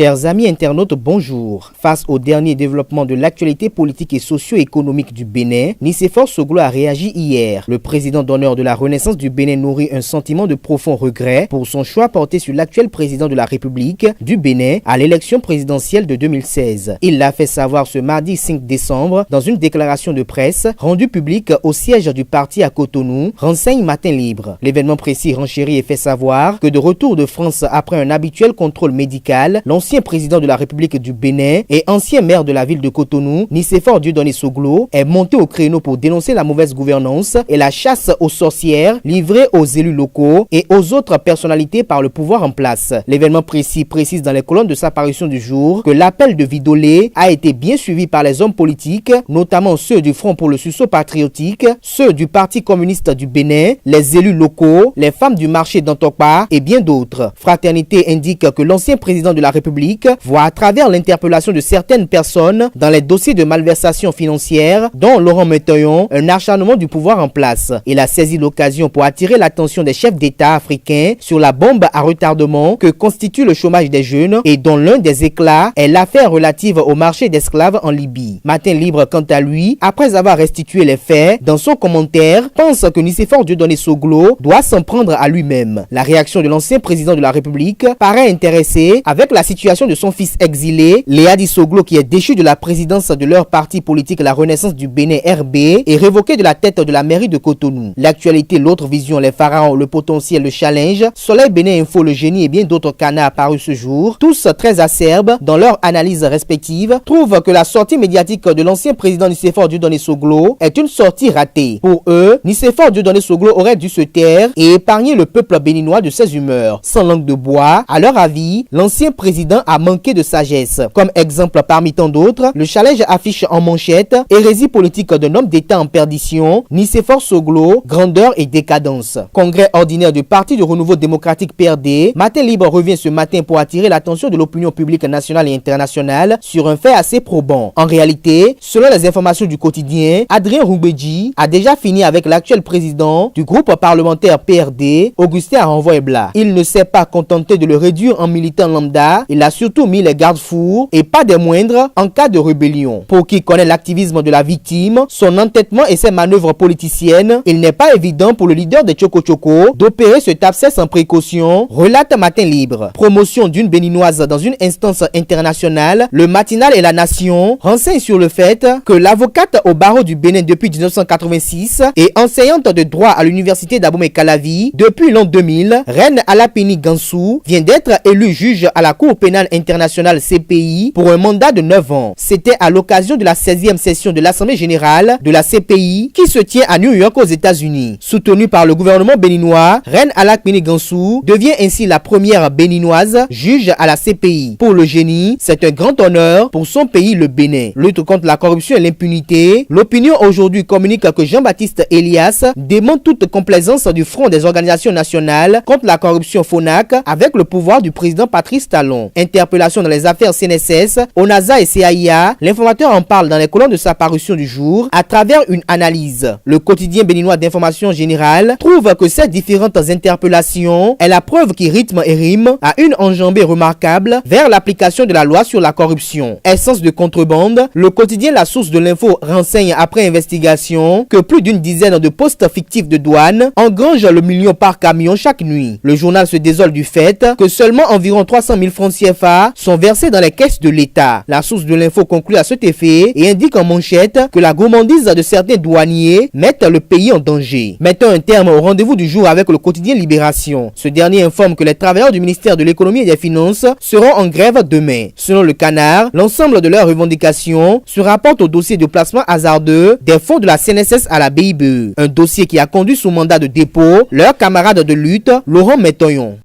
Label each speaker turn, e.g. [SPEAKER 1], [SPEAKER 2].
[SPEAKER 1] Chers amis internautes, bonjour. Face aux derniers développements de l'actualité politique et socio-économique du Bénin, Nicéphore Soglo a réagi hier. Le président d'honneur de la Renaissance du Bénin nourrit un sentiment de profond regret pour son choix porté sur l'actuel président de la République du Bénin à l'élection présidentielle de 2016. Il l'a fait savoir ce mardi 5 décembre dans une déclaration de presse rendue publique au siège du parti à Cotonou, renseigne Matin Libre. L'événement précis renchérit et fait savoir que de retour de France après un habituel contrôle médical, l'ancien président de la République du Bénin et ancien maire de la ville de Cotonou, Nicéphore Dieudonné Soglo, est monté au créneau pour dénoncer la mauvaise gouvernance et la chasse aux sorcières livrée aux élus locaux et aux autres personnalités par le pouvoir en place. L'événement précis précise dans les colonnes de sa parution du jour que l'appel de Vidolé a été bien suivi par les hommes politiques, notamment ceux du Front pour le sursaut patriotique, ceux du Parti communiste du Bénin, les élus locaux, les femmes du marché d'Antokpa et bien d'autres. Fraternité indique que l'ancien président de la République voit à travers l'interpellation de certaines personnes dans les dossiers de malversation financière, dont Laurent Metoyon, un acharnement du pouvoir en place. Il a saisi l'occasion pour attirer l'attention des chefs d'État africains sur la bombe à retardement que constitue le chômage des jeunes et dont l'un des éclats est l'affaire relative au marché d'esclaves en Libye. Matin Libre, quant à lui, après avoir restitué les faits, dans son commentaire, pense que Nicéphore Dieudonné Soglo doit s'en prendre à lui-même. La réaction de l'ancien président de la République paraît intéressée avec la situation de son fils exilé, Léadi Soglo, qui est déchu de la présidence de leur parti politique La Renaissance du Bénin RB et révoqué de la tête de la mairie de Cotonou. L'actualité, l'autre vision, les pharaons, le potentiel, le challenge, Soleil Bénin Info, le génie et bien d'autres canards apparus ce jour, tous très acerbes dans leur analyse respective, trouvent que la sortie médiatique de l'ancien président Nicéphore Dieudonné Soglo est une sortie ratée. Pour eux, Nicéphore Dieudonné Soglo aurait dû se taire et épargner le peuple béninois de ses humeurs. Sans langue de bois, à leur avis, l'ancien président a manqué de sagesse. Comme exemple parmi tant d'autres, le challenge affiche en manchette hérésie politique d'un homme d'État en perdition, Nicéphore Soglo, grandeur et décadence. Congrès ordinaire du Parti de Renouveau Démocratique PRD, Matin Libre revient ce matin pour attirer l'attention de l'opinion publique nationale et internationale sur un fait assez probant. En réalité, selon les informations du quotidien, Adrien Roubedji a déjà fini avec l'actuel président du groupe parlementaire PRD, Augustin Aranvoy-Bla. Il ne s'est pas contenté de le réduire en militant lambda, il a surtout mis les garde-fous et pas des moindres en cas de rébellion. Pour qui connaît l'activisme de la victime, son entêtement et ses manœuvres politiciennes, il n'est pas évident pour le leader de Tchoko Tchoko d'opérer ce abcès sans précaution, relate Matin Libre. Promotion d'une béninoise dans une instance internationale, le Matinal et la Nation renseignent sur le fait que l'avocate au barreau du Bénin depuis 1986 et enseignante de droit à l'université d'Abomey-Calavi depuis l'an 2000, Reine Alapini Gansou vient d'être élue juge à la Cour pénale internationale CPI pour un mandat de 9 ans. C'était à l'occasion de la 16e session de l'Assemblée générale de la CPI qui se tient à New York aux États-Unis. Soutenue par le gouvernement béninois, Reine Alapini Gansou devient ainsi la première béninoise juge à la CPI. Pour le génie, c'est un grand honneur pour son pays, le Bénin. Lutte contre la corruption et l'impunité, l'opinion aujourd'hui communique que Jean-Baptiste Elias dément toute complaisance du Front des organisations nationales contre la corruption FONAC avec le pouvoir du président Patrice Talon. Interpellation dans les affaires CNSS, ONASA et CAIA, l'informateur en parle dans les colonnes de sa parution du jour à travers une analyse. Le quotidien béninois d'information générale trouve que ces différentes interpellations est la preuve qui rythme et rime à une enjambée remarquable vers l'application de la loi sur la corruption. Essence de contrebande, le quotidien La Source de l'info renseigne après investigation que plus d'une dizaine de postes fictifs de douane engrangent le million par camion chaque nuit. Le journal se désole du fait que seulement environ 300 000 francs CFA sont versés dans les caisses de l'État. La Source de l'info conclut à cet effet et indique en manchette que la gourmandise de certains douaniers mettent le pays en danger. Mettons un terme au rendez-vous du jour avec le quotidien Libération. Ce dernier informe que les travailleurs du ministère de l'économie et des finances seront en grève demain. Selon le Canard, l'ensemble de leurs revendications se rapporte au dossier de placement hasardeux des fonds de la CNSS à la BIBE. Un dossier qui a conduit sous mandat de dépôt leur camarade de lutte, Laurent Metoyon.